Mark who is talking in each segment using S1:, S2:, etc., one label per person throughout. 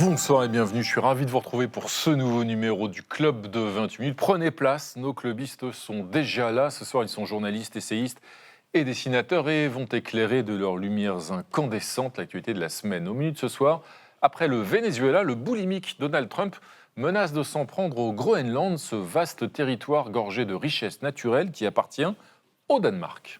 S1: Bonsoir et bienvenue, je suis ravi de vous retrouver pour ce nouveau numéro du Club de 28 minutes. Prenez place, nos clubistes sont déjà là. Ce soir, ils sont journalistes, essayistes et dessinateurs et vont éclairer de leurs lumières incandescentes l'actualité de la semaine. Au menu de ce soir, après le Venezuela, le boulimique Donald Trump menace de s'en prendre au Groenland, ce vaste territoire gorgé de richesses naturelles qui appartient au Danemark.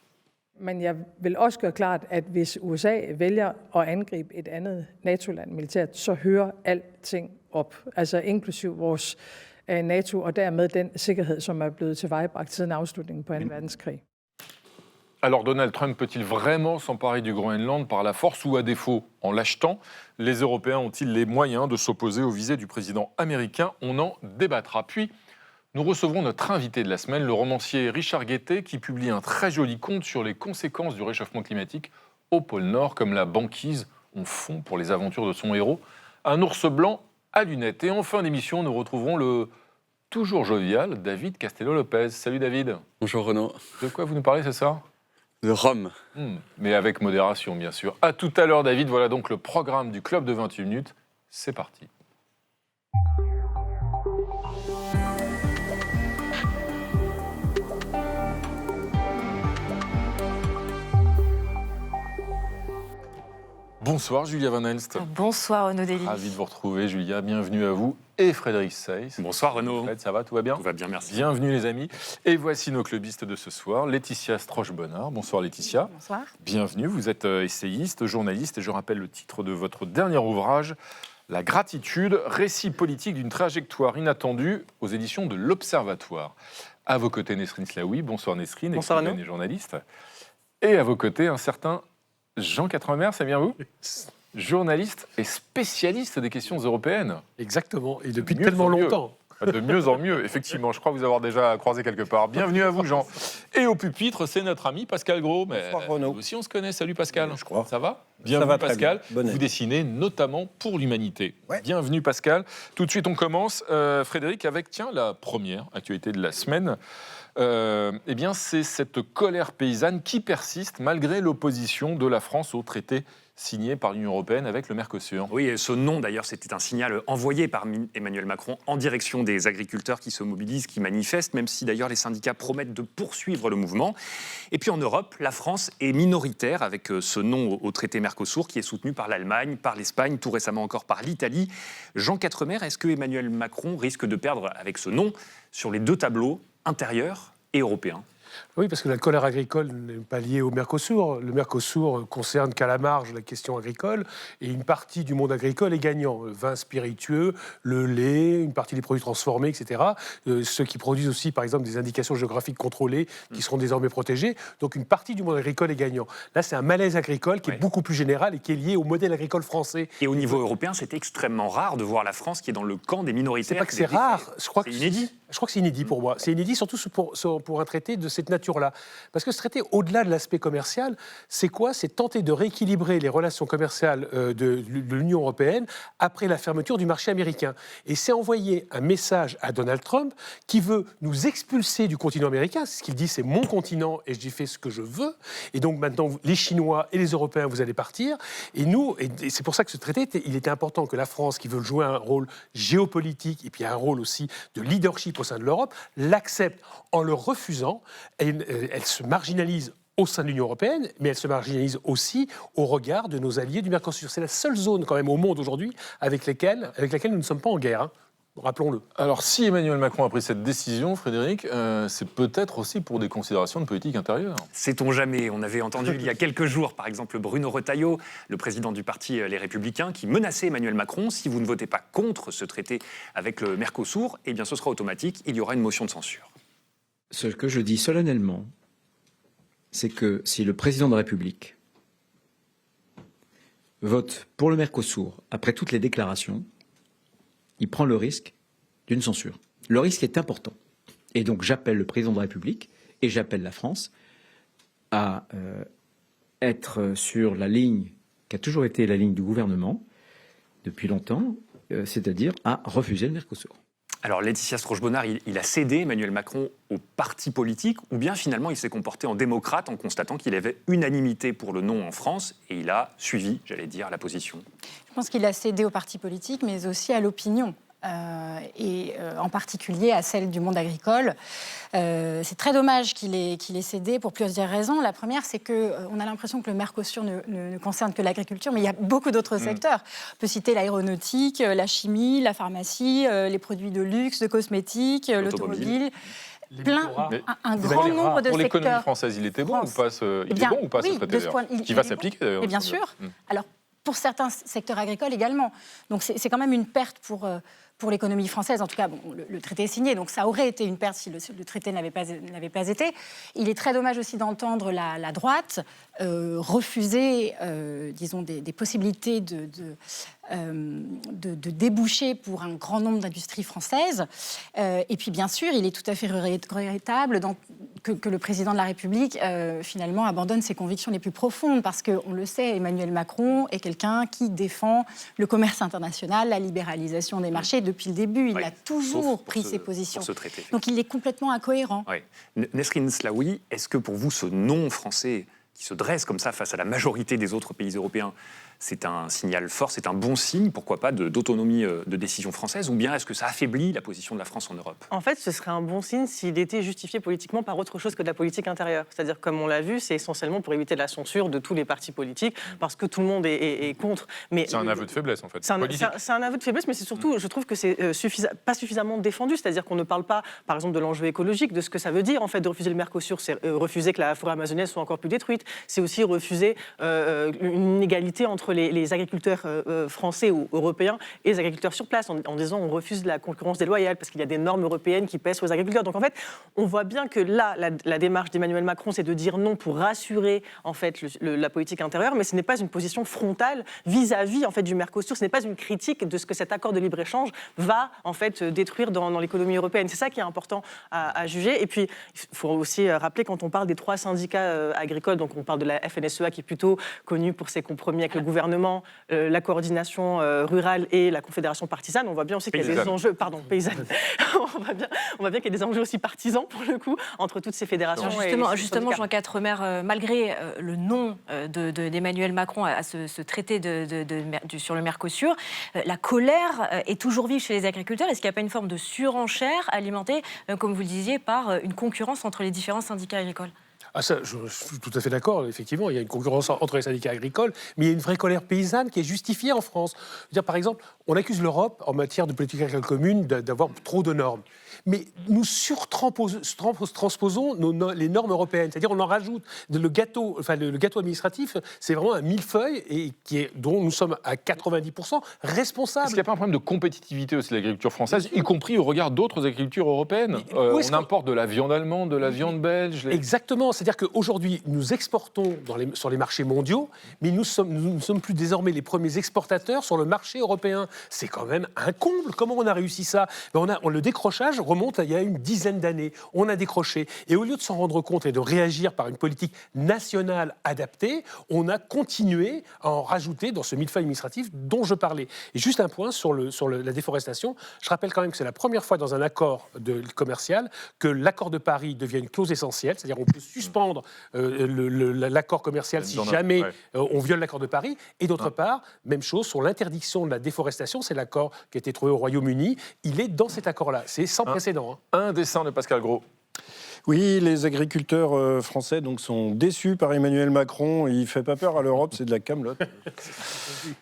S2: Men jeg vil også gøre klart, at hvis USA vælger at angribe et andet NATO-land militært, så hører alting op, altså inklusiv vores NATO og dermed den sikkerhed, som er blevet tilvejebragt siden afslutningen på 2. verdenskrig.
S1: Alors Donald Trump peut-il vraiment s'emparer du Groenland par la force ou à défaut en l'achetant? Les Européens ont-ils les moyens de s'opposer aux visées du président américain? On en débattra. Puis, nous recevrons notre invité de la semaine, le romancier Richard Guettet, qui publie un très joli conte sur les conséquences du réchauffement climatique au pôle Nord, comme la banquise on fond pour les aventures de son héros, un ours blanc à lunettes. Et en fin d'émission, nous retrouverons le toujours jovial David Castello-Lopez. Salut David.
S3: Bonjour Renaud.
S1: De quoi vous nous parlez, c'est ça?
S3: De Rome.
S1: Mais avec modération, bien sûr. À tout à l'heure, David. Voilà donc le programme du Club de 28 minutes. C'est parti. Bonsoir Julia Van Elst.
S4: Bonsoir Renaud Dely.
S1: Ravi de vous retrouver Julia, bienvenue à vous. Et Frédéric Seyss.
S3: Bonsoir Renaud.
S1: Fred, ça va, tout va bien?
S3: Tout va bien, merci.
S1: Bienvenue les amis. Et voici nos clubistes de ce soir, Laetitia Stroche-Bonnard. Bonsoir Laetitia.
S4: Bonsoir.
S1: Bienvenue, vous êtes essayiste, journaliste et je rappelle le titre de votre dernier ouvrage, La gratitude, récit politique d'une trajectoire inattendue aux éditions de l'Observatoire. À vos côtés Nesrine Slaoui. Bonsoir Nesrine,
S3: bonsoir
S1: écrivaine et journaliste. Et à vos côtés un certain Jean Quatremer, c'est bien vous? Journaliste et spécialiste des questions européennes.
S5: Exactement, et depuis tellement longtemps.
S1: De mieux en mieux, effectivement. Je crois vous avoir déjà croisé quelque part. Bienvenue à vous, Jean. Et au pupitre, c'est notre ami Pascal Gros. Mais
S6: bonsoir, Renaud.
S1: nous aussi, on se connaît. Salut Pascal.
S6: Je crois.
S1: Ça va? Bienvenue
S6: Ça va très
S1: Pascal.
S6: bien.
S1: Vous dessinez notamment pour l'humanité.
S6: Ouais.
S1: Bienvenue Pascal. Tout de suite, on commence, Frédéric, avec la première actualité de la semaine. Eh bien, c'est cette colère paysanne qui persiste malgré l'opposition de la France au traité signé par l'Union européenne avec le Mercosur.
S3: Oui, et ce nom d'ailleurs, c'était un signal envoyé par Emmanuel Macron en direction des agriculteurs qui se mobilisent, qui manifestent, même si d'ailleurs les syndicats promettent de poursuivre le mouvement. Et puis en Europe, la France est minoritaire avec ce non au traité Mercosur qui est soutenu par l'Allemagne, par l'Espagne, tout récemment encore par l'Italie. Jean Quatremer, est-ce que Emmanuel Macron risque de perdre avec ce non sur les deux tableaux, intérieur et européen?
S5: Oui, parce que la colère agricole n'est pas liée au Mercosur. Le Mercosur concerne qu'à la marge la question agricole, et une partie du monde agricole est gagnant. Le vin spiritueux, le lait, une partie des produits transformés, etc. Ceux qui produisent aussi, par exemple, des indications géographiques contrôlées qui seront désormais protégées. Donc une partie du monde agricole est gagnant. Là, c'est un malaise agricole qui est beaucoup plus général et qui est lié au modèle agricole français.
S3: Et au niveau européen, c'est extrêmement rare de voir la France qui est dans le camp des minorités.
S5: C'est pas que c'est rare, je crois que
S3: c'est inédit.
S5: Je crois que c'est inédit pour moi. C'est inédit surtout pour un traité de cette nature-là. Parce que ce traité, au-delà de l'aspect commercial, c'est quoi? C'est tenter de rééquilibrer les relations commerciales de l'Union européenne après la fermeture du marché américain. Et c'est envoyer un message à Donald Trump qui veut nous expulser du continent américain. C'est ce qu'il dit, c'est mon continent et j'y fais ce que je veux. Et donc maintenant, les Chinois et les Européens, vous allez partir. Et nous, et c'est pour ça que ce traité, il était important que la France, qui veut jouer un rôle géopolitique et puis un rôle aussi de leadership au sein de l'Europe, l'accepte en le refusant. Elle se marginalise au sein de l'Union européenne, mais elle se marginalise aussi au regard de nos alliés du Mercosur. C'est la seule zone quand même au monde aujourd'hui avec laquelle nous ne sommes pas en guerre, hein. Rappelons-le.
S1: Alors si Emmanuel Macron a pris cette décision, Frédéric, c'est peut-être aussi pour des considérations de politique intérieure.
S3: Sait-on jamais? On avait entendu il y a quelques jours, par exemple, Bruno Retailleau, le président du parti Les Républicains, qui menaçait Emmanuel Macron. Si vous ne votez pas contre ce traité avec le Mercosur, eh bien ce sera automatique, il y aura une motion de censure.
S7: Ce que je dis solennellement, c'est que si le président de la République vote pour le Mercosur après toutes les déclarations, il prend le risque d'une censure. Le risque est important. Et donc j'appelle le président de la République et j'appelle la France à être sur la ligne qui a toujours été la ligne du gouvernement depuis longtemps, c'est-à-dire à refuser le Mercosur.
S3: Alors Laetitia Stroche-Bonnard, il a cédé Emmanuel Macron au parti politique, ou bien finalement il s'est comporté en démocrate en constatant qu'il avait unanimité pour le non en France et il a suivi, j'allais dire, la position.
S4: Je pense qu'il a cédé au parti politique, mais aussi à l'opinion. En particulier à celle du monde agricole. C'est très dommage qu'il ait cédé pour plusieurs raisons. La première, c'est qu'on a l'impression que le Mercosur ne concerne que l'agriculture, mais il y a beaucoup d'autres secteurs. On peut citer l'aéronautique, la chimie, la pharmacie, les produits de luxe, de cosmétiques, l'automobile. Un grand nombre de
S1: pour l'économie
S4: secteurs.
S1: française, il était bon ou pas ce
S4: Oui,
S1: traité
S4: de ce point,
S1: qui va s'appliquer d'ailleurs.
S4: Et bien sûr. Alors, pour certains secteurs agricoles également. Donc c'est quand même une perte pour l'économie française. En tout cas, bon, le traité est signé, donc ça aurait été une perte si le traité n'avait pas été. Il est très dommage aussi d'entendre la droite refuser, disons, des possibilités de débouchés pour un grand nombre d'industries françaises. Et puis, bien sûr, il est tout à fait regrettable que le président de la République, finalement, abandonne ses convictions les plus profondes, parce qu'on le sait, Emmanuel Macron est quelqu'un qui défend le commerce international, la libéralisation des marchés depuis le début. Il a toujours pris ses positions. Donc, il est complètement incohérent.
S3: Oui. Nesrine Slaoui, est-ce que pour vous, ce non français qui se dresse comme ça face à la majorité des autres pays européens, c'est un signal fort, c'est un bon signe, pourquoi pas, d'autonomie de décision française, ou bien est-ce que ça affaiblit la position de la France en Europe ?
S6: En fait, ce serait un bon signe s'il était justifié politiquement par autre chose que de la politique intérieure. C'est-à-dire, comme on l'a vu, c'est essentiellement pour éviter la censure de tous les partis politiques, parce que tout le monde est contre. Mais
S1: c'est un aveu de faiblesse, en fait.
S6: C'est un aveu de faiblesse, mais c'est surtout, je trouve que c'est pas suffisamment défendu. C'est-à-dire qu'on ne parle pas, par exemple, de l'enjeu écologique, de ce que ça veut dire, en fait, de refuser le Mercosur. C'est refuser que la forêt amazonienne soit encore plus détruite. C'est aussi refuser une égalité entre les agriculteurs français ou européens et les agriculteurs sur place, en disant on refuse la concurrence déloyale parce qu'il y a des normes européennes qui pèsent sur les agriculteurs. Donc en fait, on voit bien que là, la démarche d'Emmanuel Macron, c'est de dire non pour rassurer en fait la politique intérieure, mais ce n'est pas une position frontale vis-à-vis en fait du Mercosur. Ce n'est pas une critique de ce que cet accord de libre-échange va en fait détruire dans l'économie européenne. C'est ça qui est important à juger. Et puis, il faut aussi rappeler, quand on parle des 3 syndicats agricoles, donc on parle de la FNSEA qui est plutôt connue pour ses compromis avec le gouvernement, la coordination rurale et la confédération partisane, on voit bien aussi qu'il y a des enjeux, paysanne, on voit bien qu'il y a des enjeux aussi partisans pour le coup entre toutes ces fédérations.
S8: Justement, Jean Quatremer, malgré le non d'Emmanuel Macron à ce traité sur le Mercosur, la colère est toujours vive chez les agriculteurs. Est-ce qu'il n'y a pas une forme de surenchère alimentée, comme vous le disiez, par une concurrence entre les différents syndicats agricoles ?
S5: Ça, je suis tout à fait d'accord, effectivement, il y a une concurrence entre les syndicats agricoles, mais il y a une vraie colère paysanne qui est justifiée en France. Je veux dire, par exemple, on accuse l'Europe, en matière de politique agricole commune, d'avoir trop de normes. Mais nous surtransposons les normes européennes, c'est-à-dire on en rajoute. Le gâteau administratif, c'est vraiment un millefeuille dont nous sommes à 90% responsables.
S1: Est-ce qu'il n'y a pas un problème de compétitivité aussi de l'agriculture française, y compris au regard d'autres agricultures européennes ? On importe de la viande allemande, de la viande belge.
S5: Exactement, c'est-à-dire qu'aujourd'hui, nous exportons sur les marchés mondiaux, mais nous ne sommes plus désormais les premiers exportateurs sur le marché européen. C'est quand même un comble. Comment on a réussi ça ? Le décrochage remonte à il y a une dizaine d'années. On a décroché. Et au lieu de s'en rendre compte et de réagir par une politique nationale adaptée, on a continué à en rajouter dans ce millefeuille administratif dont je parlais. Et juste un point sur la déforestation. Je rappelle quand même que c'est la première fois dans un accord commercial que l'accord de Paris devient une clause essentielle. C'est-à-dire qu'on peut suspendre l'accord commercial si jamais on viole l'accord de Paris. Et d'autre part, même chose sur l'interdiction de la déforestation. C'est l'accord qui a été trouvé au Royaume-Uni. Il est dans cet accord-là. C'est sans précédent.
S1: Un dessin de Pascal Gros.
S9: Oui, les agriculteurs français sont déçus par Emmanuel Macron. Il ne fait pas peur à l'Europe, c'est de la camelote.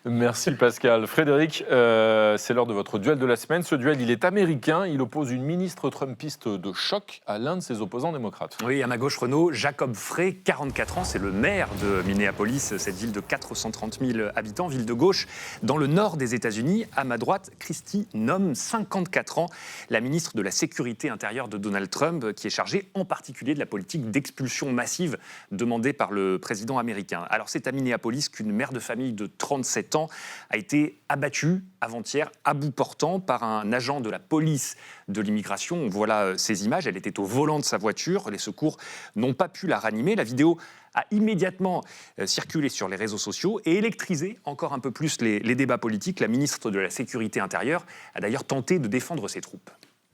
S1: Merci Pascal. Frédéric, c'est l'heure de votre duel de la semaine. Ce duel, il est américain. Il oppose une ministre trumpiste de choc à l'un de ses opposants démocrates.
S3: Oui, à ma gauche, Renaud, Jacob Frey, 44 ans. C'est le maire de Minneapolis, cette ville de 430 000 habitants, ville de gauche, dans le nord des États-Unis. À ma droite, Kristi Noem, 54 ans, la ministre de la Sécurité intérieure de Donald Trump, qui est chargée en particulier de la politique d'expulsion massive demandée par le président américain. Alors c'est à Minneapolis qu'une mère de famille de 37 ans a été abattue avant-hier à bout portant par un agent de la police de l'immigration. On voit là ces images, elle était au volant de sa voiture, les secours n'ont pas pu la ranimer. La vidéo a immédiatement circulé sur les réseaux sociaux et électrisé encore un peu plus les débats politiques. La ministre de la Sécurité intérieure a d'ailleurs tenté de défendre ses troupes.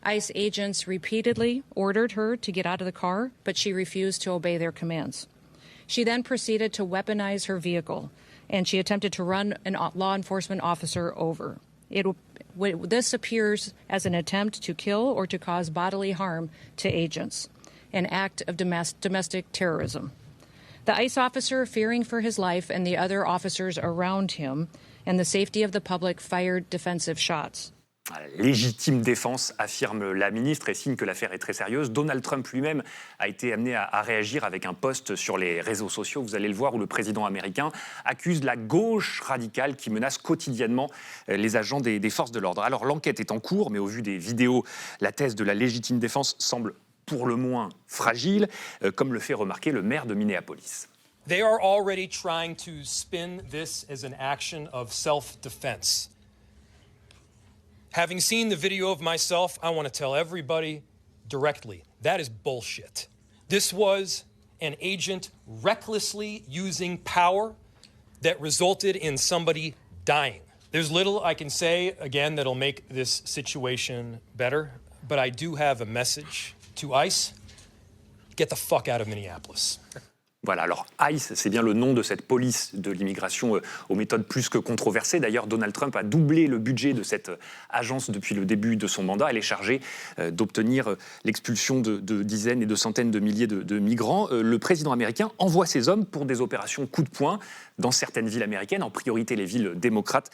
S10: ICE agents repeatedly ordered her to get out of the car, but she refused to obey their commands. She then proceeded to weaponize her vehicle, and she attempted to run a law enforcement officer over. This appears as an attempt to kill or to cause bodily harm to agents, an act of domestic terrorism. The ICE officer, fearing for his life and the other officers around him and the safety of the public, fired defensive shots.
S3: Légitime défense, affirme la ministre, et signe que l'affaire est très sérieuse. Donald Trump lui-même a été amené à réagir avec un post sur les réseaux sociaux, vous allez le voir, où le président américain accuse la gauche radicale qui menace quotidiennement les agents des forces de l'ordre. Alors l'enquête est en cours, mais au vu des vidéos, la thèse de la légitime défense semble pour le moins fragile, comme le fait remarquer le maire de Minneapolis.
S11: They are already trying to spin this as an action of self-defense. Having seen the video of myself, I want to tell everybody directly, that is bullshit. This was an agent recklessly using power that resulted in somebody dying. There's little I can say, again, that'll make this situation better, but I do have a message to ICE. Get the fuck out of Minneapolis.
S3: Voilà, alors ICE, c'est bien le nom de cette police de l'immigration aux méthodes plus que controversées. D'ailleurs, Donald Trump a doublé le budget de cette agence depuis le début de son mandat. Elle est chargée d'obtenir l'expulsion de dizaines et de centaines de milliers de migrants. Le président américain envoie ses hommes pour des opérations coup de poing dans certaines villes américaines, en priorité les villes démocrates,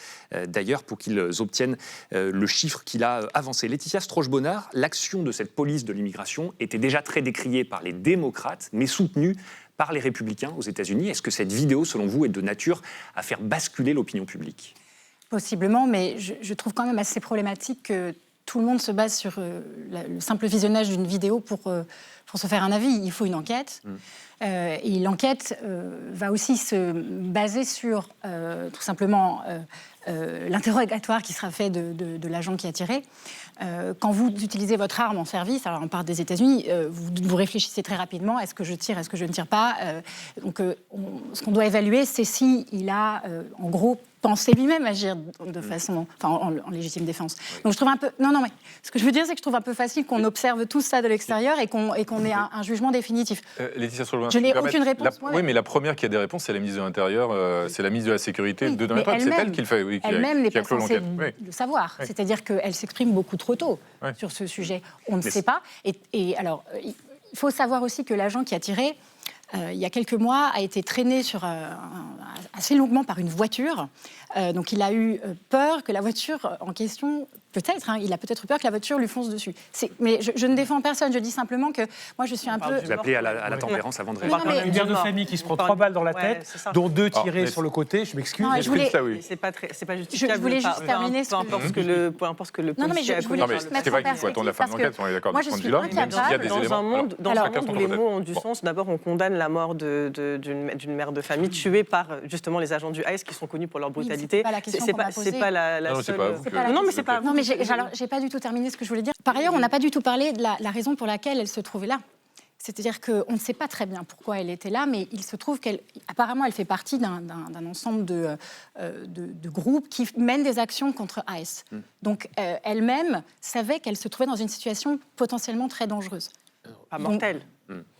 S3: d'ailleurs, pour qu'ils obtiennent le chiffre qu'il a avancé. Laetitia Stroche-Bonnard, l'action de cette police de l'immigration était déjà très décriée par les démocrates, mais soutenue par les républicains aux États-Unis. Est-ce que cette vidéo, selon vous, est de nature à faire basculer l'opinion publique ?
S4: Possiblement, mais je trouve quand même assez problématique que tout le monde se base sur le simple visionnage d'une vidéo pour se faire un avis. Il faut une enquête. Et l'enquête va aussi se baser sur tout simplement l'interrogatoire qui sera fait de l'agent qui a tiré. Quand vous utilisez votre arme en service, alors on part des États-Unis, vous réfléchissez très rapidement, est-ce que je tire, est-ce que je ne tire pas. Ce qu'on doit évaluer, c'est s'il a, en gros, pensé lui-même agir de façon, en légitime défense. Donc je trouve un peu, mais ce que je veux dire, c'est que je trouve un peu facile qu'on observe tout ça de l'extérieur et qu'on ait un jugement définitif.
S1: Laetitia Stroche-Bonnard,
S4: je n'ai aucune réponse.
S1: Oui, mais la première qui a des réponses, c'est la ministre de l'Intérieur, c'est la ministre de la Sécurité de Donald Trump. C'est elle qui le fait, oui,
S4: elle-même n'est pas censée le savoir.
S1: Oui.
S4: C'est-à-dire qu'elle s'exprime beaucoup trop tôt sur ce sujet. On ne sait pas. Et alors, il faut savoir aussi que l'agent qui a tiré, il y a quelques mois, a été traîné assez longuement par une voiture. Donc il a eu peur que la voiture en question, il a peut-être eu peur que la voiture lui fonce dessus. Mais je ne défends personne, je dis simplement que moi je suis un peu...
S3: Vous appelez à la tempérance avant de réagir.
S5: Une mère de famille qui se prend 3 balles dans la tête, dont 2 tirées sur le côté, je m'excuse.
S6: C'est pas justifiable.
S4: Je voulais juste terminer
S6: peu importe ce que le policier a commis.
S1: C'est vrai qu'il faut attendre la fin de l'enquête, on est d'accord de ce point de vue-là.
S6: Dans un monde où les mots ont du sens, d'abord on condamne la mort d'une mère de famille tuée par justement les agents du ICE qui sont connus pour leur brutalité. C'est pas la seule... Non, mais c'est pas...
S4: Non, mais j'ai pas du tout terminé ce que je voulais dire. Par ailleurs, on n'a pas du tout parlé de la raison pour laquelle elle se trouvait là. C'est-à-dire qu'on ne sait pas très bien pourquoi elle était là, mais il se trouve qu'apparemment, elle fait partie d'un ensemble de groupes qui mènent des actions contre ICE. Donc, elle-même savait qu'elle se trouvait dans une situation potentiellement très dangereuse.
S6: Pas mortelle.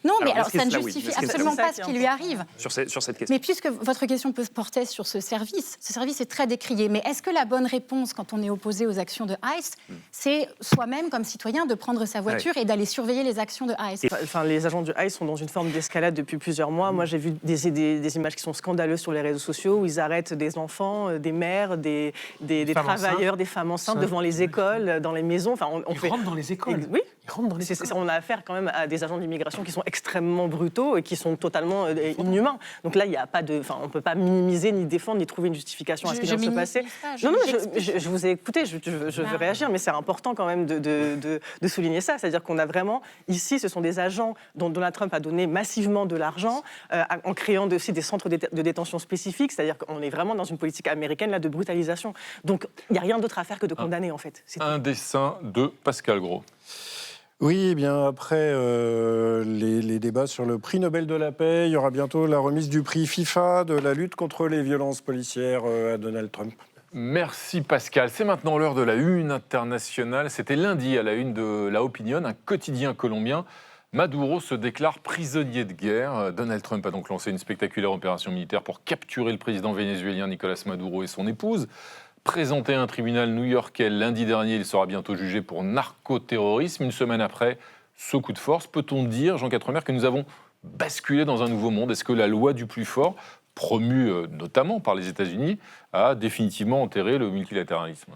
S4: Non, mais alors ça ne justifie absolument pas ce qui lui arrive.
S3: Sur cette question.
S4: Mais puisque votre question peut se porter sur ce service est très décrié. Mais est-ce que la bonne réponse, quand on est opposé aux actions de ICE, c'est soi-même, comme citoyen, de prendre sa voiture et d'aller surveiller les actions de ICE ?
S6: Les agents du ICE sont dans une forme d'escalade depuis plusieurs mois. Moi, j'ai vu des images qui sont scandaleuses sur les réseaux sociaux où ils arrêtent des enfants, des mères, des travailleurs, des femmes enceintes devant les écoles, dans les maisons.
S5: Ils rentrent dans les écoles.
S6: Oui. On a affaire quand même à des agents d'immigration qui sont extrêmement brutaux et qui sont totalement inhumains. Donc là, il y a pas de, on ne peut pas minimiser, ni défendre, ni trouver une justification à ce qui vient de se passer. Je vous ai écouté, je veux réagir, mais c'est important quand même de souligner ça. C'est-à-dire qu'on a vraiment, ici, ce sont des agents dont Donald Trump a donné massivement de l'argent en créant aussi des centres de détention spécifiques. C'est-à-dire qu'on est vraiment dans une politique américaine là, de brutalisation. Donc il n'y a rien d'autre à faire que de condamner, en fait.
S1: Un dessin de Pascal Gros.
S9: Oui, eh bien après les débats sur le prix Nobel de la paix, il y aura bientôt la remise du prix FIFA de la lutte contre les violences policières à Donald Trump.
S1: Merci Pascal. C'est maintenant l'heure de la une internationale. C'était lundi à la une de La Opinion, un quotidien colombien. Maduro se déclare prisonnier de guerre. Donald Trump a donc lancé une spectaculaire opération militaire pour capturer le président vénézuélien Nicolas Maduro et son épouse. Présenté à un tribunal new-yorkais lundi dernier, il sera bientôt jugé pour narcoterrorisme. Une semaine après ce coup de force, peut-on dire, Jean Quatremer, que nous avons basculé dans un nouveau monde? Est-ce que la loi du plus fort, promue notamment par les États-Unis, a définitivement enterré le multilatéralisme?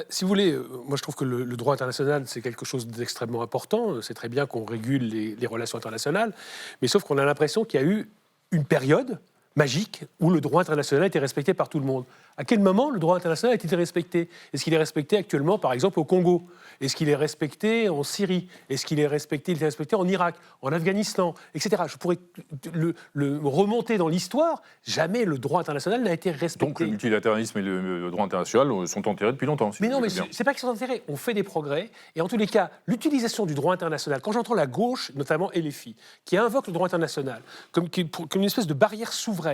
S5: Si vous voulez, moi je trouve que le droit international, c'est quelque chose d'extrêmement important. C'est très bien qu'on régule les relations internationales, mais sauf qu'on a l'impression qu'il y a eu une période magique où le droit international était respecté par tout le monde. À quel moment le droit international a été respecté? Est-ce qu'il est respecté actuellement, par exemple, au Congo? Est-ce qu'il est respecté en Syrie? Est-ce qu'il est respecté en Irak, en Afghanistan, etc. Je pourrais le remonter dans l'histoire. Jamais le droit international n'a été respecté.
S1: Donc le multilatéralisme et le droit international sont enterrés depuis longtemps.
S5: Mais non, mais c'est pas qu'ils sont enterrés. On fait des progrès. Et en tous les cas, l'utilisation du droit international, quand j'entends la gauche, notamment LFI, qui invoque le droit international comme une espèce de barrière souveraine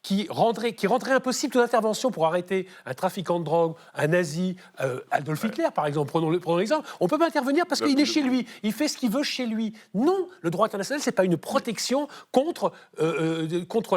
S5: qui rendrait impossible toute intervention pour arrêter un trafiquant de drogue, un nazi, Adolf Hitler, par exemple, prenons l'exemple. On ne peut pas intervenir parce qu'il est chez lui, il fait ce qu'il veut chez lui. Non, le droit international, ce n'est pas une protection contre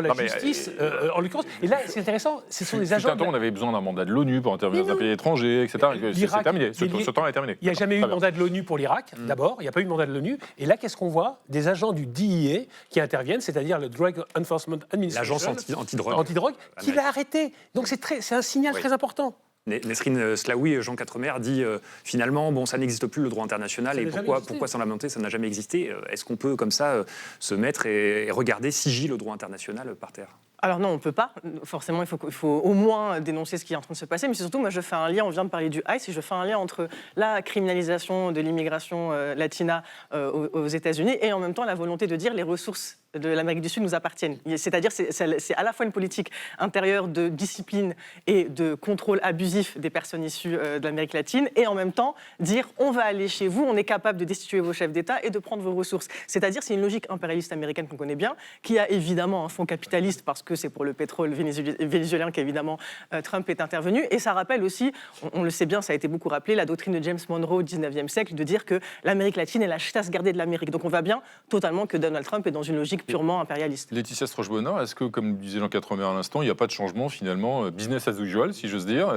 S5: la justice, en l'occurrence. Et là, c'est intéressant, ce sont des agents...
S1: On avait besoin d'un mandat de l'ONU pour intervenir dans un pays étranger, etc. C'est terminé, ce temps est terminé.
S5: Il n'y a jamais eu de mandat de l'ONU pour l'Irak, d'abord, il n'y a pas eu de mandat de l'ONU. Et là, qu'est-ce qu'on voit? Des agents du DEA qui interviennent, c'est-à-dire le Drug Enforcement Administration,
S3: l'agence antidrogue,
S5: qui l'a arrêté. Donc c'est un signal très important.
S3: Nesrine Slaoui, Jean Quatremer, dit finalement, ça n'existe plus le droit international, et pourquoi s'en lamenter, ça n'a jamais existé. Est-ce qu'on peut comme ça se mettre et regarder sigiler le droit international par terre?
S6: Alors non, on ne peut pas. Forcément, il faut au moins dénoncer ce qui est en train de se passer. Mais surtout, moi, je fais un lien, on vient de parler du ICE, et je fais un lien entre la criminalisation de l'immigration latina aux États-Unis et en même temps la volonté de dire les ressources de l'Amérique du Sud nous appartiennent. C'est-à-dire c'est à la fois une politique intérieure de discipline et de contrôle abusif des personnes issues de l'Amérique latine, et en même temps dire on va aller chez vous, on est capable de destituer vos chefs d'État et de prendre vos ressources. C'est-à-dire c'est une logique impérialiste américaine qu'on connaît bien, qui a évidemment un fond capitaliste parce que c'est pour le pétrole vénézuélien qu'évidemment Trump est intervenu. Et ça rappelle aussi, on le sait bien, ça a été beaucoup rappelé, la doctrine de James Monroe au 19e siècle de dire que l'Amérique latine est la chasse gardée de l'Amérique. Donc on voit bien totalement que Donald Trump est dans une logique purement impérialiste.
S1: Laetitia Stroche-Bonheur, est-ce que, comme disait Jean Quatremer à l'instant, il n'y a pas de changement finalement, business as usual, si j'ose dire,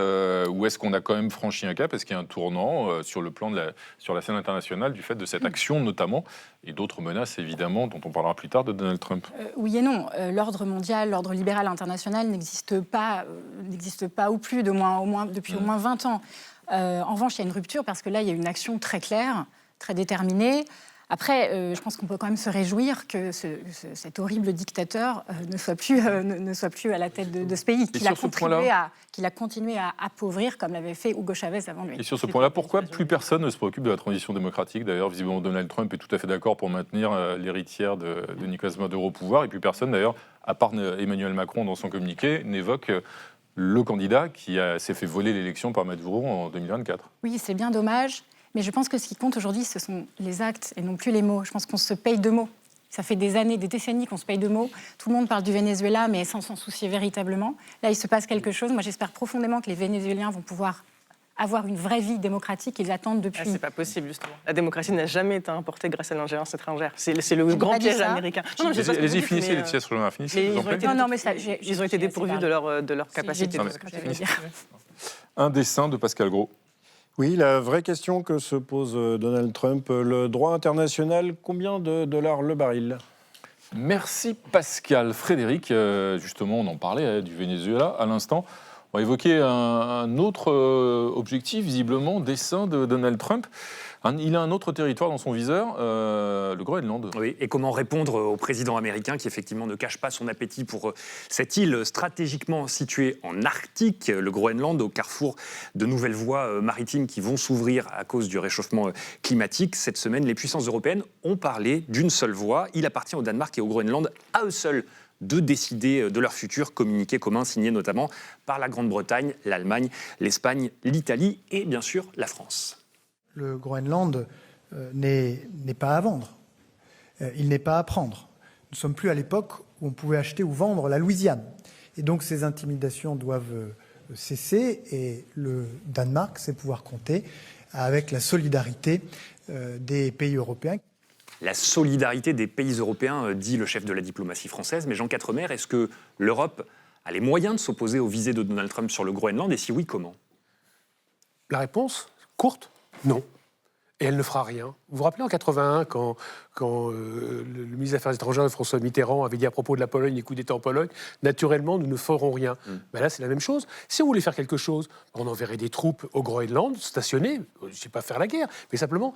S1: ou est-ce qu'on a quand même franchi un cap? Est-ce qu'il y a un tournant sur la scène internationale du fait de cette action notamment, et d'autres menaces évidemment, dont on parlera plus tard, de Donald Trump?
S4: Oui et non. L'ordre mondial, l'ordre libéral international n'existe pas ou plus, depuis au moins 20 ans. En revanche, il y a une rupture parce que là, il y a une action très claire, très déterminée. Après, je pense qu'on peut quand même se réjouir que cet horrible dictateur ne soit plus à la tête de ce pays, qu'il a continué à appauvrir comme l'avait fait Hugo Chavez avant lui.
S1: Et sur ce point-là, pourquoi plus personne ne se préoccupe de la transition démocratique? D'ailleurs, visiblement, Donald Trump est tout à fait d'accord pour maintenir l'héritière de Nicolas Maduro au pouvoir, et puis personne, d'ailleurs, à part Emmanuel Macron dans son communiqué, n'évoque le candidat qui s'est fait voler l'élection par Maduro en 2024.
S4: Oui, c'est bien dommage. Mais je pense que ce qui compte aujourd'hui, ce sont les actes et non plus les mots. Je pense qu'on se paye de mots. Ça fait des années, des décennies qu'on se paye de mots. Tout le monde parle du Venezuela, mais sans s'en soucier véritablement. Là, il se passe quelque chose. Moi, j'espère profondément que les Vénézuéliens vont pouvoir avoir une vraie vie démocratique qu'ils attendent depuis...
S6: c'est pas possible, justement. La démocratie n'a jamais été importée grâce à l'ingérence étrangère. C'est le grand piège américain.
S1: Allez-y, finissez, Laetitia Stroche-Bonheur, finissez.
S6: Ils ont été dépourvus de leur capacité.
S1: Un dessin de Pascal Gros.
S9: Oui, la vraie question que se pose Donald Trump, le droit international, combien de dollars le baril?
S1: Merci Pascal. Frédéric, justement, on en parlait du Venezuela à l'instant. On va évoquer un autre objectif, visiblement, dessein de Donald Trump. Il a un autre territoire dans son viseur, le Groenland.
S3: Oui, et comment répondre au président américain qui, effectivement, ne cache pas son appétit pour cette île stratégiquement située en Arctique, le Groenland, au carrefour de nouvelles voies maritimes qui vont s'ouvrir à cause du réchauffement climatique. Cette semaine, les puissances européennes ont parlé d'une seule voie. Il appartient au Danemark et au Groenland à eux seuls de décider de leur futur, communiqué commun signé notamment par la Grande-Bretagne, l'Allemagne, l'Espagne, l'Italie et bien sûr la France.
S12: Le Groenland n'est pas à vendre, il n'est pas à prendre. Nous ne sommes plus à l'époque où on pouvait acheter ou vendre la Louisiane. Et donc ces intimidations doivent cesser et le Danemark sait pouvoir compter avec la solidarité des pays européens.
S3: La solidarité des pays européens, dit le chef de la diplomatie française. Mais Jean Quatremer, est-ce que l'Europe a les moyens de s'opposer aux visées de Donald Trump sur le Groenland? Et si oui, comment?
S5: La réponse, courte, non. Et elle ne fera rien. Vous vous rappelez en 81, quand le ministre des Affaires étrangères de François Mitterrand avait dit à propos de la Pologne, les coups d'État en Pologne, naturellement, nous ne ferons rien. Ben là, c'est la même chose. Si on voulait faire quelque chose, on enverrait des troupes au Groenland, stationnées, je ne sais pas faire la guerre, mais simplement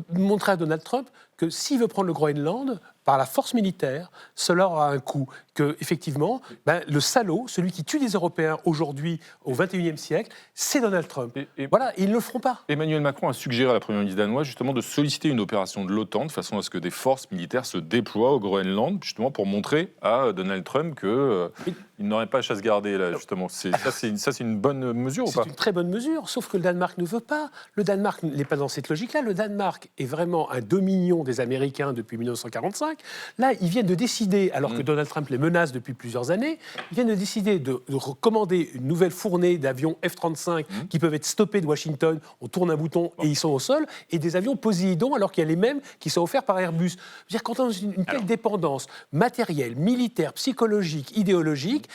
S5: montrer à Donald Trump que s'il veut prendre le Groenland, par la force militaire, cela aura un coût. Que, effectivement, le salaud, celui qui tue les Européens aujourd'hui, au XXIe siècle, c'est Donald Trump. Voilà, ils ne le feront pas.
S1: Emmanuel Macron a suggéré à la première ministre danoise justement de solliciter une opération de l'OTAN de façon à ce que des forces militaires se déploient au Groenland, justement pour montrer à Donald Trump qu'il n'aurait pas à chasse gardée, là, justement. Ça, c'est une bonne mesure ou pas?
S5: C'est une très bonne mesure, sauf que le Danemark ne veut pas. Le Danemark n'est pas dans cette logique-là. Le Danemark est vraiment un dominion des Américains depuis 1945. Là, ils viennent de décider, alors que Donald Trump les menace depuis plusieurs années, ils viennent de décider de recommander une nouvelle fournée d'avions F-35 qui peuvent être stoppés de Washington. On tourne un bouton et ils sont au sol, et des avions Poséidon, alors qu'il y a les mêmes qui sont offerts par Airbus. Je veux dire, quand on a une telle dépendance matérielle, militaire, psychologique, idéologique,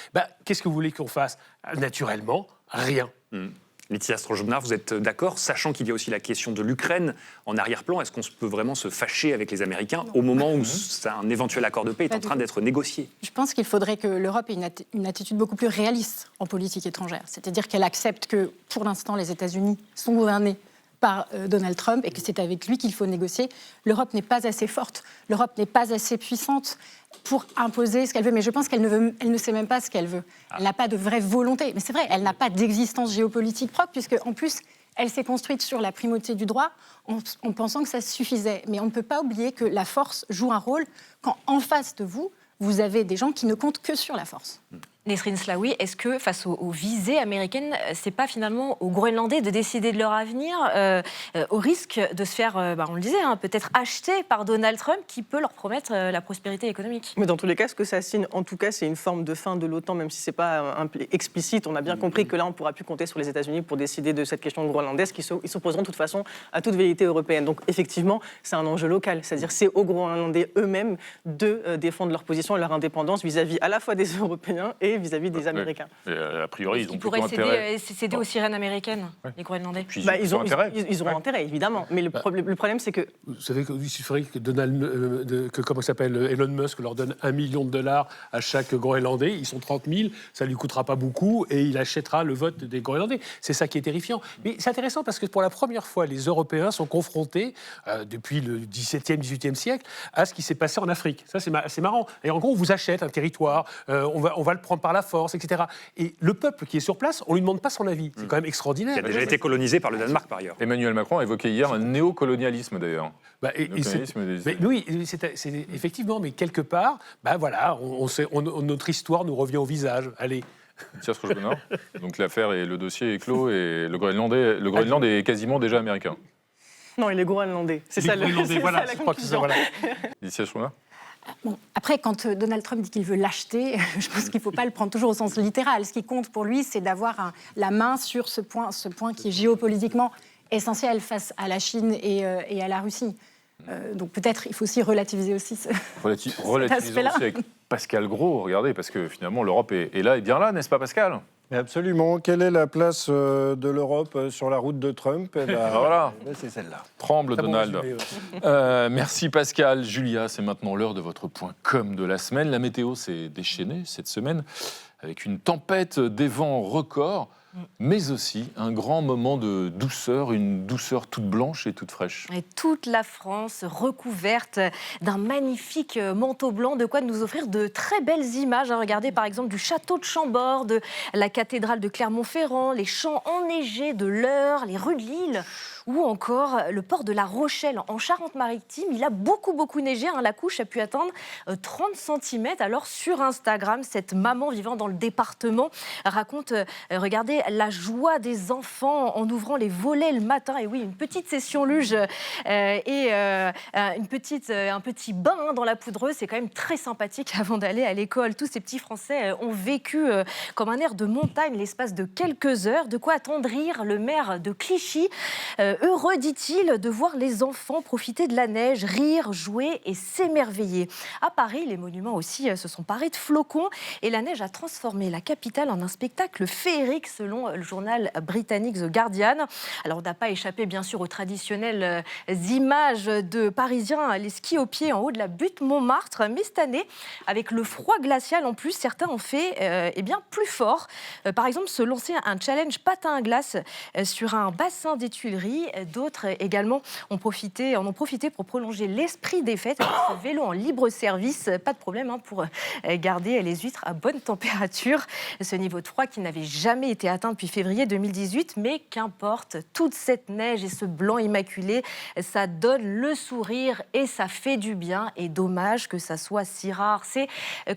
S5: qu'est-ce que vous voulez qu'on fasse? Naturellement, rien.
S3: Laetitia Strojonard, vous êtes d'accord, sachant qu'il y a aussi la question de l'Ukraine en arrière-plan, est-ce qu'on peut vraiment se fâcher avec les Américains au moment où un éventuel accord de paix est en train d'être négocié?
S4: Je pense qu'il faudrait que l'Europe ait une attitude beaucoup plus réaliste en politique étrangère. C'est-à-dire qu'elle accepte que, pour l'instant, les États-Unis sont gouvernés par Donald Trump et que c'est avec lui qu'il faut négocier. L'Europe n'est pas assez forte, l'Europe n'est pas assez puissante pour imposer ce qu'elle veut. Mais je pense qu'elle ne sait même pas ce qu'elle veut. Elle n'a pas de vraie volonté. Mais c'est vrai, elle n'a pas d'existence géopolitique propre, puisque en plus, elle s'est construite sur la primauté du droit en pensant que ça suffisait. Mais on ne peut pas oublier que la force joue un rôle quand, en face de vous, vous avez des gens qui ne comptent que sur la force.
S8: Nesrine Slaoui, est-ce que face aux visées américaines, c'est pas finalement aux Groenlandais de décider de leur avenir, au risque de se faire, on le disait, peut-être acheter par Donald Trump, qui peut leur promettre la prospérité économique?
S6: Mais dans tous les cas, ce que ça signe, en tout cas, c'est une forme de fin de l'OTAN, même si c'est pas explicite. On a bien compris que là, on ne pourra plus compter sur les États-Unis pour décider de cette question groenlandaise, qui s'opposeront de toute façon à toute velléité européenne. Donc effectivement, c'est un enjeu local, c'est-à-dire c'est aux Groenlandais eux-mêmes de défendre leur position et leur indépendance vis-à-vis à la fois des Européens et vis-à-vis des Américains.
S1: A priori, ils ont
S8: pourraient
S1: intérêt.
S8: céder aux sirènes américaines, les Groenlandais.
S6: Ils auront intérêt, évidemment. Mais le problème, c'est que...
S5: Vous savez qu'il suffirait que Elon Musk leur donne $1 million à chaque Groenlandais. Ils sont 30 000, ça ne lui coûtera pas beaucoup et il achètera le vote des Groenlandais. C'est ça qui est terrifiant. Mais c'est intéressant parce que pour la première fois, les Européens sont confrontés, depuis le XVIIe, XVIIIe siècle, à ce qui s'est passé en Afrique. Ça, c'est marrant. Et en gros, on vous achète un territoire, on va le prendre par la force, etc. Et le peuple qui est sur place, on ne lui demande pas son avis. C'est quand même extraordinaire.
S3: Il a déjà été colonisé par le Danemark, par ailleurs.
S1: Emmanuel Macron a évoqué hier un néocolonialisme, d'ailleurs.
S5: Oui, c'est effectivement, mais quelque part, notre histoire nous revient au visage. Allez.
S1: Donc l'affaire et le dossier est clos et le Groenland est quasiment déjà américain.
S6: Non, il est groenlandais. C'est ça la conclusion.
S1: Laetitia Strojonard.
S4: Bon, après, quand Donald Trump dit qu'il veut l'acheter, je pense qu'il ne faut pas le prendre toujours au sens littéral. Ce qui compte pour lui, c'est d'avoir la main sur ce point qui est géopolitiquement essentiel face à la Chine et à la Russie. Donc peut-être il faut aussi relativiser aussi cet aspect-là.
S1: Aussi avec Pascal Gros, regardez, parce que finalement l'Europe est là et bien là, n'est-ce pas Pascal?
S9: Absolument. Quelle est la place de l'Europe sur la route de Trump?
S1: Voilà.
S9: C'est celle-là.
S1: Tremble, Donald. Merci Pascal. Julia, c'est maintenant l'heure de votre point com de la semaine. La météo s'est déchaînée cette semaine avec une tempête, des vents records, mais aussi un grand moment de douceur, une douceur toute blanche et toute fraîche.
S8: Et toute la France recouverte d'un magnifique manteau blanc, de quoi nous offrir de très belles images. Regardez par exemple du château de Chambord, de la cathédrale de Clermont-Ferrand, les champs enneigés de l'Eure, les rues de Lille, ou encore le port de La Rochelle en Charente-Maritime. Il a beaucoup neigé. La couche a pu atteindre 30 cm. Alors sur Instagram, cette maman vivant dans le département raconte, regardez, c'était la joie des enfants en ouvrant les volets le matin. Et oui, une petite session luge et un petit bain dans la poudreuse, c'est quand même très sympathique avant d'aller à l'école. Tous ces petits Français ont vécu comme un air de montagne l'espace de quelques heures. De quoi attendrir le maire de Clichy. Heureux, dit-il, de voir les enfants profiter de la neige, rire, jouer et s'émerveiller. À Paris, les monuments aussi se sont parés de flocons et la neige a transformé la capitale en un spectacle féerique selon le journal britannique The Guardian. Alors on n'a pas échappé bien sûr aux traditionnelles images de Parisiens, les skis aux pieds en haut de la butte Montmartre, mais cette année, avec le froid glacial en plus, certains ont fait bien plus fort. Par exemple, se lancer un challenge patin à glace sur un bassin des Tuileries. D'autres également en ont profité pour prolonger l'esprit des fêtes avec ce vélo en libre service. Pas de problème pour garder les huîtres à bonne température. Ce niveau de froid qui n'avait jamais été atteint depuis février 2018, mais qu'importe, toute cette neige et ce blanc immaculé, ça donne le sourire et ça fait du bien. Et dommage que ça soit si rare. C'est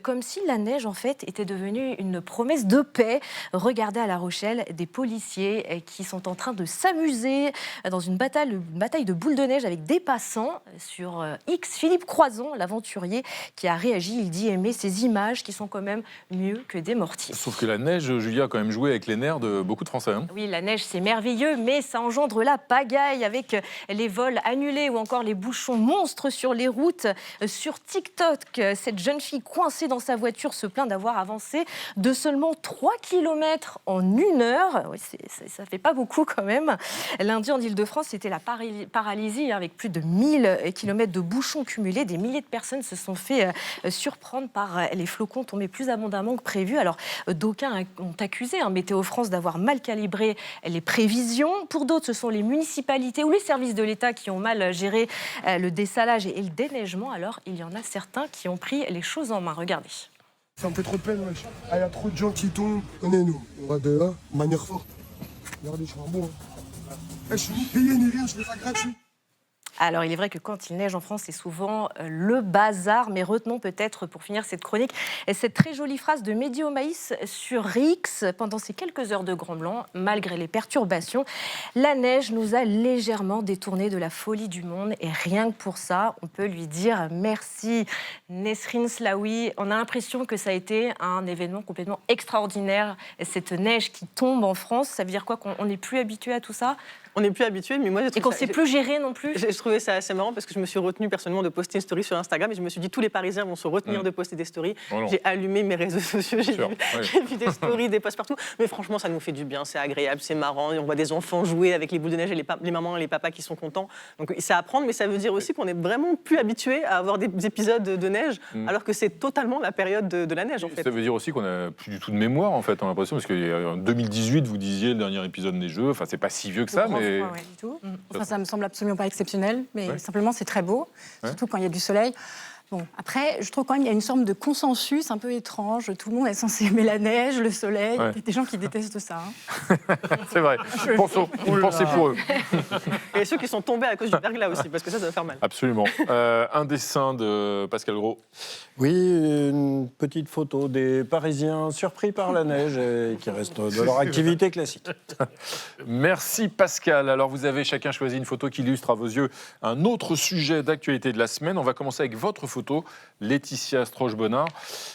S8: comme si la neige, en fait, était devenue une promesse de paix. Regardez à La Rochelle des policiers qui sont en train de s'amuser dans une bataille de boules de neige avec des passants. Sur X, Philippe Croison, l'aventurier, qui a réagi, il dit aimer ces images qui sont quand même mieux que des mortiers.
S1: Sauf que la neige, Julia, a quand même joué avec les nerfs de beaucoup de Français.
S8: Oui, la neige, c'est merveilleux, mais ça engendre la pagaille avec les vols annulés ou encore les bouchons monstres sur les routes. Sur TikTok, cette jeune fille coincée dans sa voiture se plaint d'avoir avancé de seulement 3 km en 1 heure. Oui, ça fait pas beaucoup quand même. Lundi, en Ile-de-France, c'était la paralysie avec plus de 1000 km de bouchons cumulés. Des milliers de personnes se sont fait surprendre par les flocons tombés plus abondamment que prévu. Alors, d'aucuns ont accusé Météo France d'avoir mal calibré les prévisions. Pour d'autres, ce sont les municipalités ou les services de l'État qui ont mal géré le dessalage et le déneigement. Alors, il y en a certains qui ont pris les choses en main. Regardez.
S13: Ça me fait trop de peine, wesh. Il y a trop de gens qui tombent. Connais-nous. On va de là, de manière forte. Regardez, je suis un bon. Je suis ni payé ni rien, je fais ça gratuit.
S8: Alors, il est vrai que quand il neige en France, c'est souvent le bazar. Mais retenons peut-être, pour finir cette chronique, cette très jolie phrase de Mehdi Omaïs sur X. Pendant ces quelques heures de grand blanc, malgré les perturbations, la neige nous a légèrement détournés de la folie du monde. Et rien que pour ça, on peut lui dire merci. Nesrine Slaoui, on a l'impression que ça a été un événement complètement extraordinaire. Cette neige qui tombe en France, ça veut dire quoi, qu'on n'est plus habitué à tout ça ?
S6: On n'est plus habitué, mais moi...
S8: Et qu'on ne sait plus gérer non plus.
S6: Je trouvais ça assez marrant parce que je me suis retenue personnellement de poster une story sur Instagram et je me suis dit tous les Parisiens vont se retenir de poster des stories. J'ai allumé mes réseaux sociaux, j'ai vu des stories, des posts partout. Mais franchement, ça nous fait du bien, c'est agréable, c'est marrant. On voit des enfants jouer avec les boules de neige et les mamans et les papas qui sont contents. Donc c'est à apprendre, mais ça veut dire aussi qu'on est vraiment plus habitué à avoir des épisodes de neige alors que c'est totalement la période de la neige en fait.
S1: Ça veut dire aussi qu'on n'a plus du tout de mémoire en fait, on a l'impression, parce qu'en 2018, vous disiez le dernier épisode neigeux, enfin c'est pas si vieux que ça, mais...
S4: Du tout. Enfin, ça me semble absolument pas exceptionnel, mais simplement c'est très beau, surtout quand il y a du soleil. Bon, après, je trouve quand même qu'il y a une sorte de consensus un peu étrange. Tout le monde est censé aimer la neige, le soleil. Il y a des gens qui détestent ça.
S1: C'est vrai. Pensez pour eux.
S6: Et ceux qui sont tombés à cause du verglas aussi, parce que ça doit faire mal.
S1: Absolument. Un dessin de Pascal Gros.
S9: Oui, une petite photo des Parisiens surpris par la neige et qui restent de leur activité classique.
S1: Merci Pascal. Alors vous avez chacun choisi une photo qui illustre à vos yeux un autre sujet d'actualité de la semaine. On va commencer avec votre photo, Laetitia Stroche-Bonnard.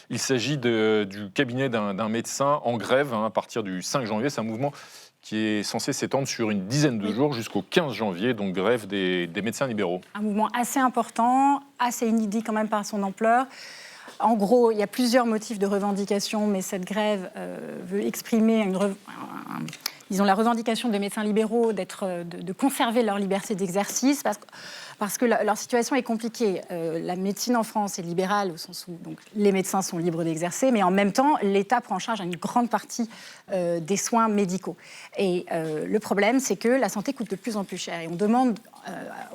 S1: Il s'agit du cabinet d'un médecin en grève à partir du 5 janvier. C'est un mouvement qui est censé s'étendre sur une dizaine de jours jusqu'au 15 janvier, donc grève des médecins libéraux.
S4: Un mouvement assez important, assez inédit quand même par son ampleur. En gros, il y a plusieurs motifs de revendication, mais cette grève veut exprimer disons, la revendication des médecins libéraux de conserver leur liberté d'exercice parce que leur situation est compliquée. La médecine en France est libérale au sens où donc, les médecins sont libres d'exercer, mais en même temps, l'État prend en charge une grande partie des soins médicaux. Et le problème, c'est que la santé coûte de plus en plus cher. Et on demande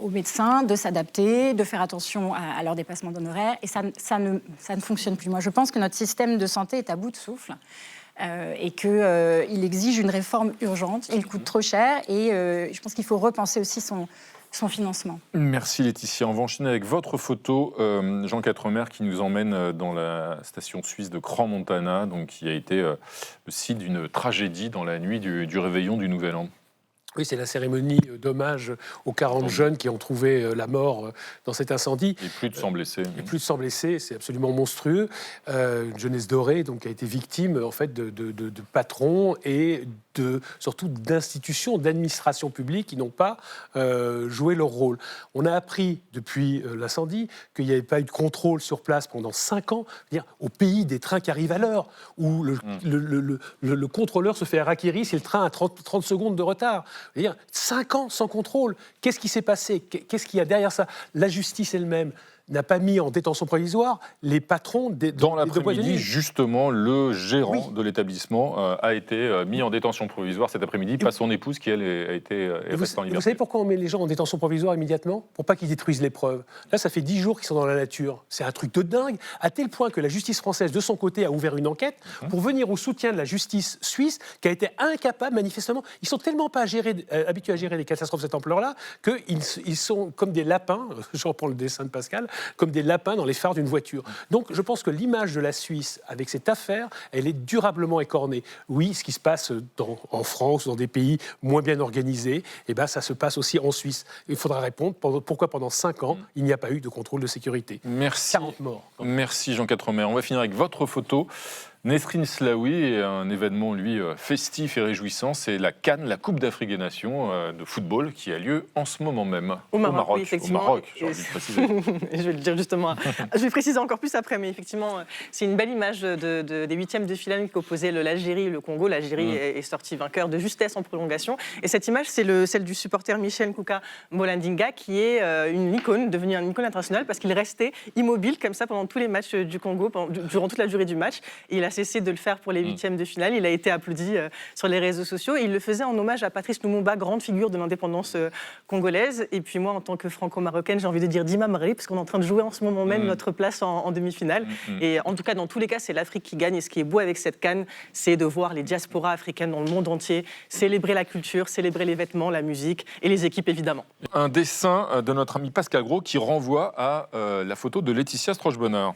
S4: aux médecins de s'adapter, de faire attention à leur dépassement d'honoraires, et ça ne fonctionne plus. Moi, je pense que notre système de santé est à bout de souffle. Et qu'il exige une réforme urgente. Il coûte trop cher et je pense qu'il faut repenser aussi son financement.
S1: Merci Laetitia. On va enchaîner avec votre photo, Jean Quatremer, qui nous emmène dans la station suisse de Crans-Montana, donc qui a été le site d'une tragédie dans la nuit du réveillon du Nouvel An.
S5: Oui, c'est la cérémonie d'hommage aux 40 jeunes qui ont trouvé la mort dans cet incendie.
S1: Et plus de 100 blessés.
S5: Et plus de 100 blessés, c'est absolument monstrueux. Une jeunesse dorée donc, a été victime en fait, de patrons et surtout d'institutions, d'administrations publiques qui n'ont pas joué leur rôle. On a appris depuis l'incendie qu'il n'y avait pas eu de contrôle sur place pendant 5 ans, c'est-à-dire au pays des trains qui arrivent à l'heure, où le contrôleur se fait harakiri si le train a 30 secondes de retard. C'est-à-dire 5 ans sans contrôle. Qu'est-ce qui s'est passé? Qu'est-ce qu'il y a derrière ça? La justice elle-même n'a pas mis en détention provisoire les patrons
S1: dans l'après-midi, justement, le gérant de l'établissement a été mis en détention provisoire cet après-midi, pas son épouse qui, elle, a été restée en liberté.
S5: Vous savez pourquoi on met les gens en détention provisoire immédiatement? Pour pas qu'ils détruisent les preuves. Là, ça fait 10 jours qu'ils sont dans la nature. C'est un truc de dingue, à tel point que la justice française, de son côté, a ouvert une enquête pour venir au soutien de la justice suisse, qui a été incapable, manifestement. Ils sont tellement pas habitués à gérer des catastrophes de cette ampleur-là, qu'ils sont comme des lapins, je reprends le dessin de Pascal, comme des lapins dans les phares d'une voiture. Donc je pense que l'image de la Suisse avec cette affaire, elle est durablement écornée. Oui, ce qui se passe en France, dans des pays moins bien organisés, eh ben, ça se passe aussi en Suisse. Il faudra répondre pourquoi pendant 5 ans, il n'y a pas eu de contrôle de sécurité.
S1: Merci.
S5: 40 morts.
S1: Merci Jean Quatremer. On va finir avec votre photo. Nesrine Slaoui, et un événement, lui, festif et réjouissant, c'est la CAN, la Coupe d'Afrique des Nations de football, qui a lieu en ce moment même.
S6: Au Maroc, oui, effectivement.
S1: Au Maroc, j'ai envie de préciser.
S6: Je vais le dire justement. Je vais préciser encore plus après, mais effectivement, c'est une belle image des huitièmes de finale qui opposaient l'Algérie et le Congo. L'Algérie est sortie vainqueur de justesse en prolongation. Et cette image, c'est celle du supporter Michel Nkouka Molandinga, qui est une icône, devenue une icône internationale, parce qu'il restait immobile comme ça pendant tous les matchs du Congo, durant toute la durée du match. Et il a cessé de le faire pour les huitièmes de finale. Il a été applaudi sur les réseaux sociaux. Et il le faisait en hommage à Patrice Lumumba, grande figure de l'indépendance congolaise. Et puis moi, en tant que franco-marocaine, j'ai envie de dire Dima Mari, parce qu'on est en train de jouer en ce moment même notre place en demi-finale. Et en tout cas, dans tous les cas, c'est l'Afrique qui gagne. Et ce qui est beau avec cette CAN, c'est de voir les diasporas africaines dans le monde entier célébrer la culture, célébrer les vêtements, la musique et les équipes, évidemment.
S1: Un dessin de notre ami Pascal Gros qui renvoie à la photo de Laetitia Stroche-Bonheur.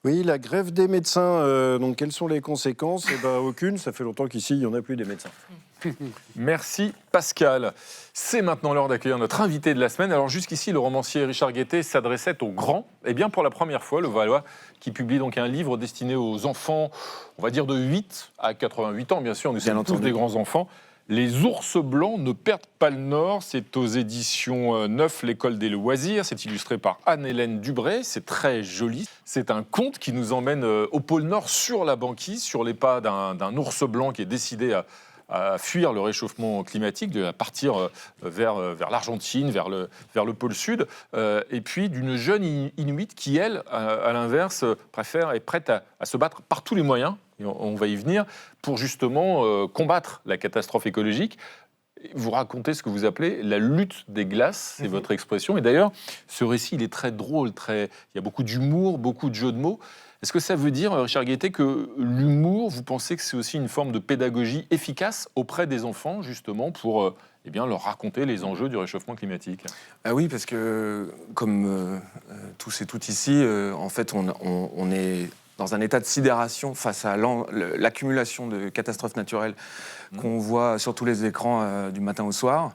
S9: Oui, la grève des médecins, donc quelles sont les conséquences? Eh ben, aucune, ça fait longtemps qu'ici, il n'y en a plus des médecins.
S1: Merci Pascal. C'est maintenant l'heure d'accueillir notre invité de la semaine. Alors jusqu'ici, le romancier Richard Guettet s'adressait aux grands. Eh bien, pour la première fois, le Valois, qui publie donc un livre destiné aux enfants, on va dire de 8 à 88 ans, bien sûr, nous sommes tous des grands enfants. Les ours blancs ne perdent pas le nord, c'est aux éditions Neuf, l'école des loisirs, c'est illustré par Anne-Hélène Dubré, c'est très joli. C'est un conte qui nous emmène au pôle Nord sur la banquise, sur les pas d'un ours blanc qui est décidé à fuir le réchauffement climatique, à partir vers l'Argentine, vers le pôle Sud, et puis d'une jeune Inuit qui, elle, à l'inverse, est prête à se battre par tous les moyens, et on va y venir, pour justement combattre la catastrophe écologique. Vous racontez ce que vous appelez la lutte des glaces, c'est votre expression. Et d'ailleurs, ce récit, il est très drôle, il y a beaucoup d'humour, beaucoup de jeux de mots. Est-ce que ça veut dire, Richard Guettet, que l'humour, vous pensez que c'est aussi une forme de pédagogie efficace auprès des enfants, justement, pour leur raconter les enjeux du réchauffement climatique?
S14: Ah oui, parce que, comme tous et toutes ici, en fait, on est dans un état de sidération face à l'accumulation de catastrophes naturelles qu'on voit sur tous les écrans du matin au soir.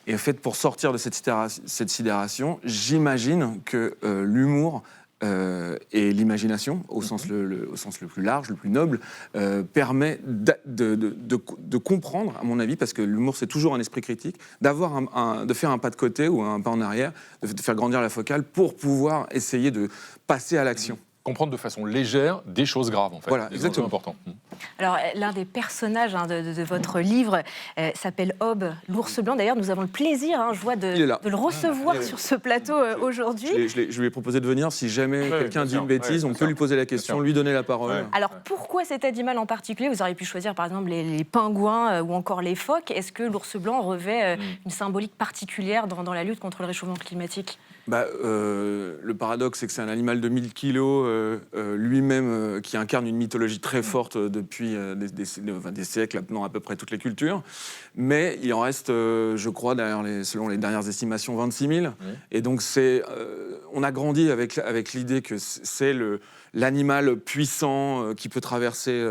S14: Et en fait, pour sortir de cette sidération, j'imagine que l'humour et l'imagination, au sens le plus large, le plus noble, permet de comprendre, à mon avis, parce que l'humour c'est toujours un esprit critique, de faire un pas de côté ou un pas en arrière, de faire grandir la focale pour pouvoir essayer de passer à l'action.
S1: Comprendre de façon légère des choses graves, en fait.
S14: Voilà,
S1: des
S14: exactement.
S1: Importants.
S8: Alors, l'un des personnages de votre livre s'appelle Hob, l'ours blanc. D'ailleurs, nous avons le plaisir, je vois, de le recevoir sur ce plateau aujourd'hui.
S14: Je lui ai proposé de venir. Si jamais quelqu'un dit une bêtise, on peut lui poser la question, lui donner la parole.
S8: Alors, pourquoi cet animal en particulier? Vous auriez pu choisir, par exemple, les pingouins ou encore les phoques. Est-ce que l'ours blanc revêt une symbolique particulière dans la lutte contre le réchauffement climatique?
S14: Le paradoxe, c'est que c'est un animal de 1000 kilos, lui-même, qui incarne une mythologie très forte depuis des siècles, maintenant à peu près toutes les cultures. Mais il en reste, je crois, selon les dernières estimations, 26 000. Oui. Et donc, on a grandi avec l'idée que c'est l'animal puissant qui peut traverser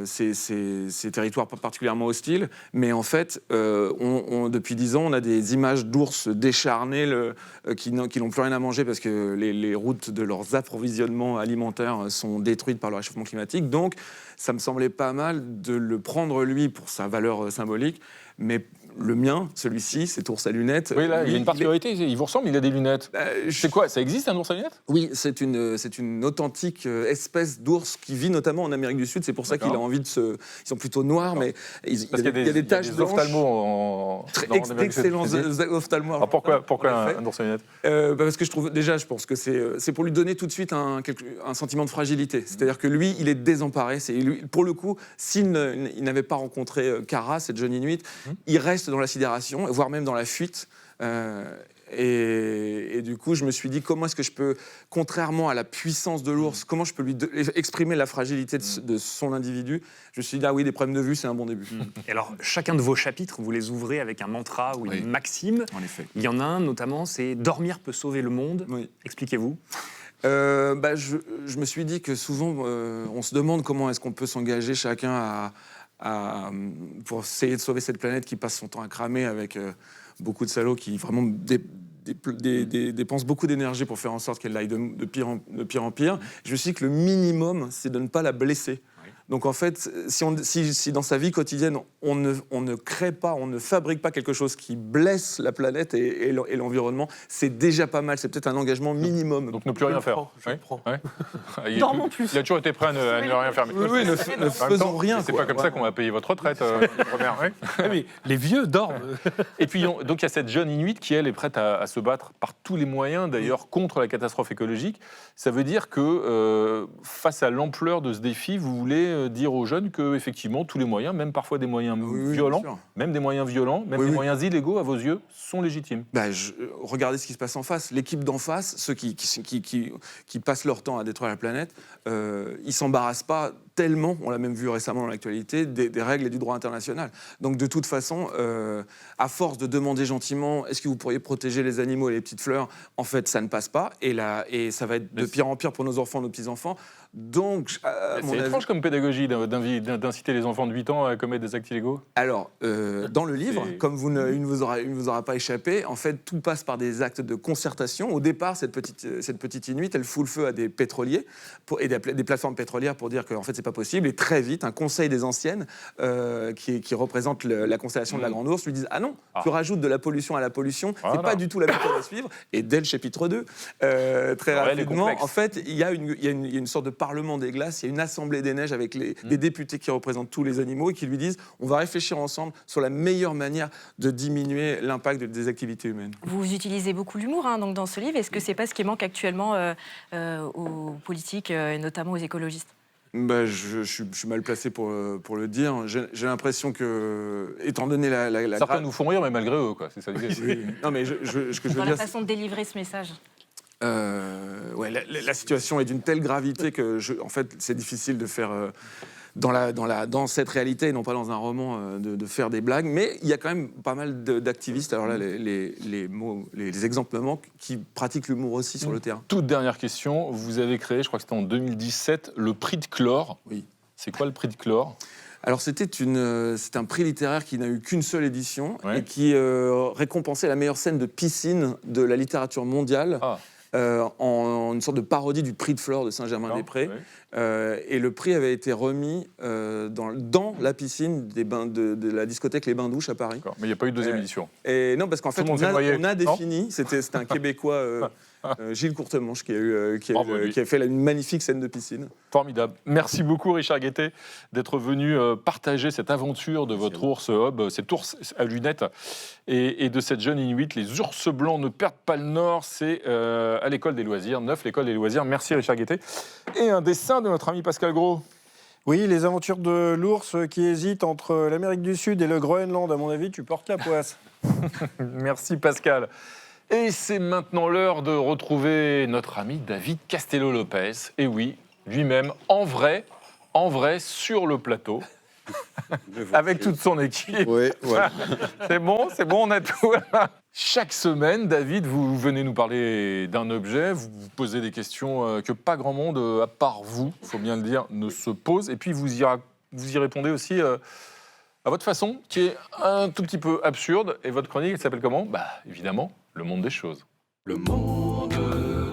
S14: ces territoires particulièrement hostiles. Mais en fait, depuis 10 ans, on a des images d'ours décharnés qui n'ont plus rien à manger parce que les routes de leurs approvisionnements alimentaires sont détruites par le réchauffement climatique. Donc, ça me semblait pas mal de le prendre, lui, pour sa valeur symbolique. Mais le mien, celui-ci, cet ours à lunettes...
S1: Oui, là, il y a une particularité, il vous ressemble, il a des lunettes. C'est quoi, ça existe un ours à lunettes ?
S14: Oui, c'est une authentique espèce d'ours qui vit notamment en Amérique du Sud. C'est pour ça qu'il a envie de se... Ils sont plutôt noirs, mais il y a des taches blanches. D'excellents ophtalmos.
S1: Alors pourquoi un ours à lunettes ?
S14: Parce que je pense que c'est pour lui donner tout de suite un sentiment de fragilité. C'est-à-dire que lui, il est désemparé. Pour le coup, s'il n'avait pas rencontré Kara, cette jeune Inuit, il reste dans la sidération, voire même dans la fuite. Et du coup, je me suis dit, comment est-ce que je peux, contrairement à la puissance de l'ours, comment je peux lui exprimer la fragilité de son individu ? Je me suis dit, oui, des problèmes de vue, c'est un bon début.
S3: Et alors, chacun de vos chapitres, vous les ouvrez avec un mantra ou une maxime.
S14: En effet.
S3: Il y en a un, notamment, c'est « Dormir peut sauver le monde ».
S14: Oui.
S3: Expliquez-vous.
S14: Je me suis dit que souvent, on se demande comment est-ce qu'on peut s'engager chacun pour essayer de sauver cette planète qui passe son temps à cramer avec beaucoup de salauds qui vraiment dépensent beaucoup d'énergie pour faire en sorte qu'elle aille de pire en pire. Je me suis dit que le minimum, c'est de ne pas la blesser. Donc en fait, si dans sa vie quotidienne, on ne crée pas, on ne fabrique pas quelque chose qui blesse la planète et l'environnement, c'est déjà pas mal, c'est peut-être un engagement minimum.
S1: Donc ne plus rien faire.
S5: Je le prends.
S1: Ouais.
S6: Dormons plus.
S1: Il a toujours été prêt à ne rien faire.
S14: Oui, ne faisons rien.
S1: C'est pas comme ça qu'on va payer votre retraite, Robert. Ouais.
S5: Mais les vieux dorment.
S1: Et puis, donc il y a cette jeune Inuit qui, elle, est prête à se battre par tous les moyens, d'ailleurs, contre la catastrophe écologique. Ça veut dire que, face à l'ampleur de ce défi, vous voulez dire aux jeunes que effectivement tous les moyens, même parfois des moyens violents, même des moyens moyens illégaux à vos yeux, sont légitimes.
S14: Regardez ce qui se passe en face. L'équipe d'en face, ceux qui passent leur temps à détruire la planète, ils s'embarrassent pas tellement, on l'a même vu récemment dans l'actualité, des règles et du droit international. Donc de toute façon, à force de demander gentiment, est-ce que vous pourriez protéger les animaux et les petites fleurs, en fait ça ne passe pas et ça va être de pire en pire pour nos enfants, nos petits-enfants. Donc,
S1: c'est étrange comme pédagogie d'inciter les enfants de 8 ans à commettre des actes illégaux.
S14: Alors, dans le livre, comme il ne vous aura pas échappé, en fait, tout passe par des actes de concertation. Au départ, cette petite Inuit, elle fout le feu à des pétroliers et des plateformes pétrolières pour dire qu'en fait, c'est pas possible. Et très vite, un conseil des anciennes, qui représente la constellation de la Grande Ourse, lui disent « Ah non, tu rajoutes de la pollution à la pollution, c'est pas du tout la méthode à suivre. » Et dès le chapitre 2, très rapidement, en fait, il y a une sorte de Parlement des glaces, il y a une assemblée des neiges avec des députés qui représentent tous les animaux et qui lui disent on va réfléchir ensemble sur la meilleure manière de diminuer l'impact des activités humaines.
S8: Vous utilisez beaucoup l'humour donc dans ce livre. Est-ce que c'est pas ce qui manque actuellement aux politiques et notamment aux écologistes ?
S14: Je suis mal placé pour le dire. J'ai l'impression que, étant donné
S1: certains nous font rire, mais malgré eux, quoi. C'est ça l'idée.
S14: Oui. Non, mais ce que je veux
S8: dans
S14: dire,
S8: la façon de délivrer ce message.
S14: La situation est d'une telle gravité que, en fait, c'est difficile de faire dans cette réalité, et non pas dans un roman, de faire des blagues. Mais il y a quand même pas mal d'activistes. Alors là, les exemples me manquent, qui pratiquent l'humour aussi sur le terrain.
S1: Toute dernière question. Vous avez créé, je crois que c'était en 2017, le prix de Chlore.
S14: Oui.
S1: C'est quoi le prix de Chlore ?
S14: Alors c'est un prix littéraire qui n'a eu qu'une seule édition et qui récompensait la meilleure scène de piscine de la littérature mondiale. En une sorte de parodie du prix de Flore de Saint-Germain-des-Prés. Et le prix avait été remis dans la piscine de la discothèque Les Bains-Douches à Paris.
S1: Mais il n'y a pas eu de deuxième édition.
S14: Et non, parce qu'en fait, on a défini, c'était un Québécois, Gilles Courtemanche, qui a fait une magnifique scène de piscine.
S1: Formidable. Merci beaucoup, Richard Guettet, d'être venu partager cette aventure de votre ours Hob, cet ours à lunettes, et de cette jeune Inuit. Les ours blancs ne perdent pas le nord, c'est à l'école des loisirs, 9, l'école des loisirs. Merci, Richard Guettet. Et un dessin de notre ami Pascal Gros.
S9: Oui, les aventures de l'ours qui hésite entre l'Amérique du Sud et le Groenland. À mon avis, tu portes la poisse.
S1: Merci, Pascal. Et c'est maintenant l'heure de retrouver notre ami David Castello-Lopez. Et oui, lui-même, en vrai, sur le plateau, avec toute son équipe.
S15: Oui, voilà.
S1: C'est bon, on a tout. Chaque semaine, David, vous venez nous parler d'un objet, vous posez des questions que pas grand monde, à part vous, il faut bien le dire, ne se pose. Et puis vous y répondez aussi à votre façon, qui est un tout petit peu absurde. Et votre chronique, elle s'appelle comment ? Évidemment, Le Monde des Choses.
S15: Le monde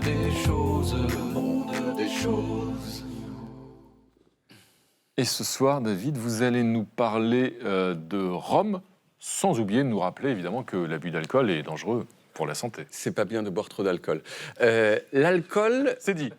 S15: des choses, le monde des choses.
S1: Et ce soir, David, vous allez nous parler de rhum, sans oublier de nous rappeler évidemment que l'abus d'alcool est dangereux pour la santé.
S15: C'est pas bien de boire trop d'alcool. L'alcool...
S1: C'est dit.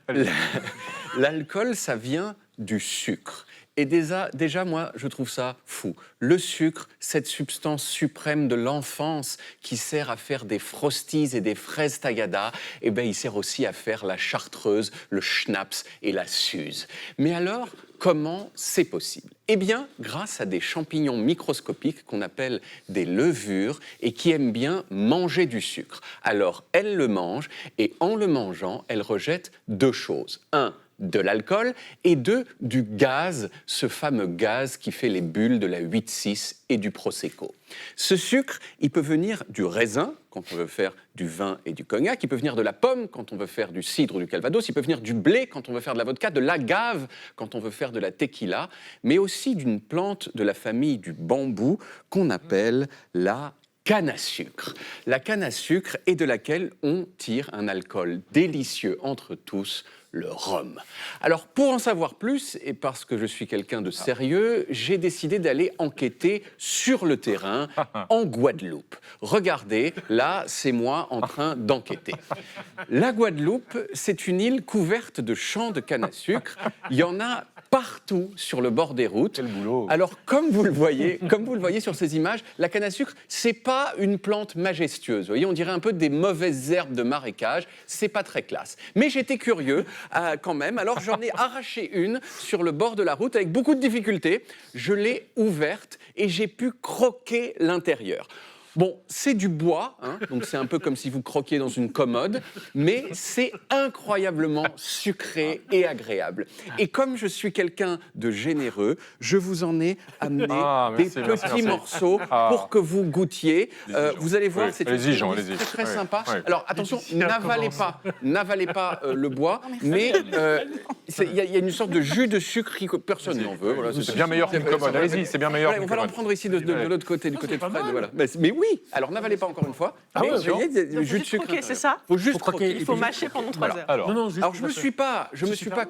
S15: L'alcool, ça vient du sucre. Et déjà, moi, je trouve ça fou. Le sucre, cette substance suprême de l'enfance qui sert à faire des frosties et des fraises tagada, eh ben, il sert aussi à faire la chartreuse, le schnapps et la suze. Mais alors, comment c'est possible ? Eh bien, grâce à des champignons microscopiques qu'on appelle des levures et qui aiment bien manger du sucre. Alors, elles le mangent et en le mangeant, elles rejettent deux choses. Un, de l'alcool et deux, du gaz, ce fameux gaz qui fait les bulles de la 8-6 et du Prosecco. Ce sucre, il peut venir du raisin, quand on veut faire du vin et du cognac, il peut venir de la pomme, quand on veut faire du cidre ou du calvados, il peut venir du blé, quand on veut faire de la vodka, de l'agave, quand on veut faire de la tequila, mais aussi d'une plante de la famille du bambou qu'on appelle la canne à sucre. La canne à sucre est de laquelle on tire un alcool délicieux entre tous, le rhum. Alors, pour en savoir plus, et parce que je suis quelqu'un de sérieux, j'ai décidé d'aller enquêter sur le terrain en Guadeloupe. Regardez, là, c'est moi en train d'enquêter. La Guadeloupe, c'est une île couverte de champs de canne à sucre. Il y en a partout sur le bord des routes.
S1: Quel boulot.
S15: Alors, comme vous le voyez sur ces images, la canne à sucre, c'est pas une plante majestueuse. Vous voyez, on dirait un peu des mauvaises herbes de marécage. C'est pas très classe. Mais j'étais curieux quand même. Alors, j'en ai arraché une sur le bord de la route avec beaucoup de difficultés. Je l'ai ouverte et j'ai pu croquer l'intérieur. Bon, c'est du bois, hein, donc c'est un peu comme si vous croquiez dans une commode, mais c'est incroyablement sucré et agréable. Et comme je suis quelqu'un de généreux, je vous en ai amené des petits morceaux pour que vous goûtiez. Vous allez voir, c'est très sympa.
S1: Ouais.
S15: Alors attention, n'avalez pas le bois, mais il y a une sorte de jus de sucre que personne n'en veut. Voilà,
S1: c'est bien meilleur qu'une commode. Allez-y, c'est bien meilleur.
S15: On va l'en prendre ici de l'autre côté, du côté de Fred. Voilà. Mais oui, alors n'avalez pas encore une fois. Mais vous voyez, il y a du jus de sucre.
S6: C'est ça.
S15: Faut juste croquer.
S6: Il faut mâcher pendant 3 heures.
S15: Alors je me suis pas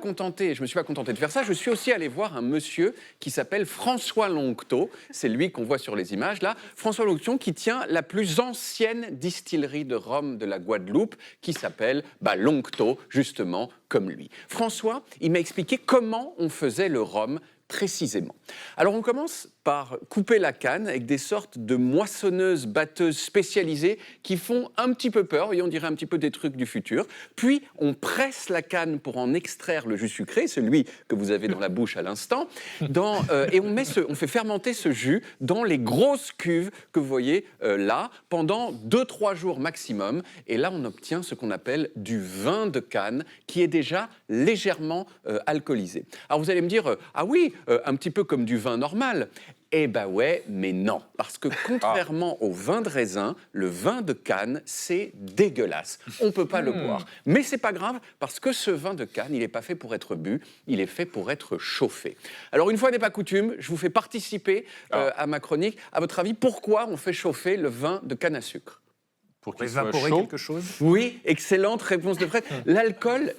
S15: contenté de faire ça. Je suis aussi allé voir un monsieur qui s'appelle François Lonctot. C'est lui qu'on voit sur les images là. François Lonctot qui tient la plus ancienne distillerie de rhum de la Guadeloupe, qui s'appelle Lonctot, justement comme lui. François, il m'a expliqué comment on faisait le rhum précisément. Alors on commence par couper la canne avec des sortes de moissonneuses batteuses spécialisées qui font un petit peu peur, et on dirait un petit peu des trucs du futur. Puis on presse la canne pour en extraire le jus sucré, celui que vous avez dans la bouche à l'instant, et on fait fermenter ce jus dans les grosses cuves que vous voyez là, pendant 2-3 jours maximum. Et là on obtient ce qu'on appelle du vin de canne qui est déjà légèrement alcoolisé. Alors vous allez me dire, ah oui, un petit peu comme du vin normal. Eh ben ouais, mais non. Parce que contrairement au vin de raisin, le vin de canne, c'est dégueulasse. On ne peut pas le boire. Mais c'est pas grave, parce que ce vin de canne, il n'est pas fait pour être bu, il est fait pour être chauffé. Alors une fois n'est pas coutume, je vous fais participer à ma chronique. À votre avis, pourquoi on fait chauffer le vin de canne à sucre ?
S1: Pour qu'il
S5: évaporer
S1: soit chaud.
S5: quelque chose.
S15: Oui, excellente réponse de Fred. L'alcool,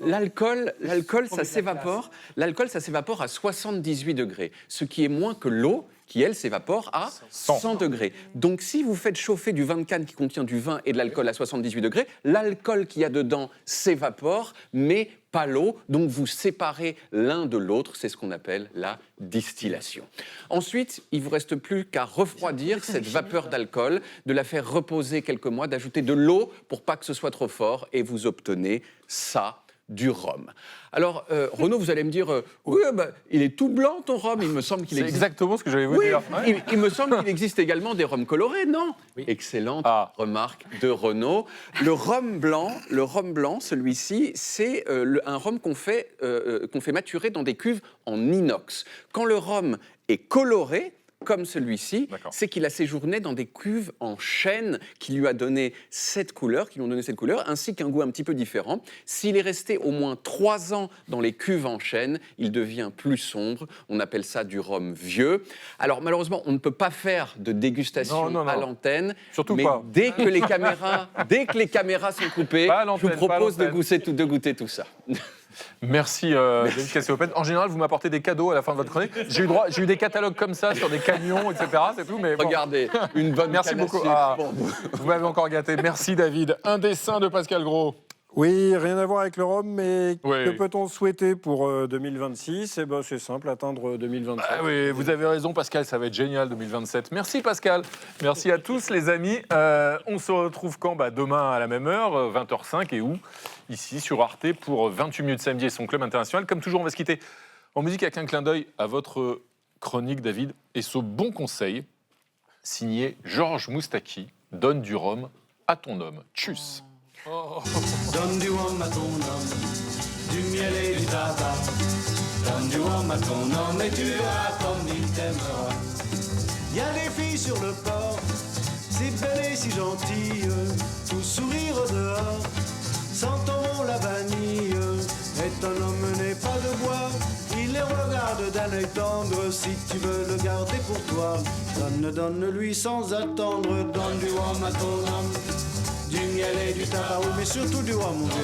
S15: ça s'évapore. L'alcool, ça s'évapore à 78 degrés, ce qui est moins que l'eau, qui, elle, s'évapore à 100 degrés. Donc, si vous faites chauffer du vin de canne qui contient du vin et de l'alcool à 78 degrés, l'alcool qu'il y a dedans s'évapore, mais pas l'eau. Donc, vous séparez l'un de l'autre. C'est ce qu'on appelle la distillation. Ensuite, il ne vous reste plus qu'à refroidir cette vapeur d'alcool, de la faire reposer quelques mois, d'ajouter de l'eau pour pas que ce soit trop fort, et vous obtenez ça, du rhum. Alors, Renaud, vous allez me dire, oui, bah, il est tout blanc ton rhum, il me semble qu'il existe...
S1: C'est exactement ce que j'allais vous
S15: Oui,
S1: dire.
S15: il me semble qu'il existe également des rhums colorés, non? Oui. Excellente remarque de Renaud. Le rhum blanc, celui-ci, c'est un rhum qu'on fait maturer dans des cuves en inox. Quand le rhum est coloré, comme celui-ci, c'est qu'il a séjourné dans des cuves en chêne qui lui ont donné cette couleur, ainsi qu'un goût un petit peu différent. S'il est resté au moins 3 ans dans les cuves en chêne, il devient plus sombre. On appelle ça du rhum vieux. Alors malheureusement, on ne peut pas faire de dégustation à l'antenne.
S1: Surtout
S15: mais
S1: pas.
S15: Dès que les caméras sont coupées, je vous propose de goûter tout ça.
S1: Merci David Cassé-Open. En général, vous m'apportez des cadeaux à la fin de votre chronique. J'ai eu des catalogues comme ça sur des camions, etc. C'est tout. Mais bon.
S15: Regardez, une bonne
S1: Merci
S15: canne à
S1: beaucoup.
S15: sucre.
S1: Vous m'avez encore gâté. Merci David. Un dessin de Pascal Gros.
S9: Oui, rien à voir avec le rhum, mais
S1: Oui.
S9: que peut-on souhaiter pour 2026 ? Eh ben, c'est simple, atteindre 2027.
S1: Ah oui, vous avez raison Pascal, ça va être génial 2027. Merci Pascal. Merci à tous les amis. On se retrouve quand ? Demain à la même heure, 20h05 et où ? Ici sur Arte pour 28 minutes samedi et son club international. Comme toujours, on va se quitter en musique avec un clin d'œil à votre chronique David et ce bon conseil signé Georges Moustaki. Donne du rhum à ton homme. Tchuss.
S16: Donne du rhum à ton homme, du miel et du tabac. Donne du rhum à ton homme et tu verras comme il t'aimera. Y a des filles sur le port, si belles et si gentilles, tout sourire au dehors, sentant la vanille. Et un homme n'est pas de bois, il les regarde d'un œil tendre. Si tu veux le garder pour toi, donne-lui sans attendre. Donne du rhum à ton homme, du miel et du tabac, oui, mais surtout du rhum, mon Dieu.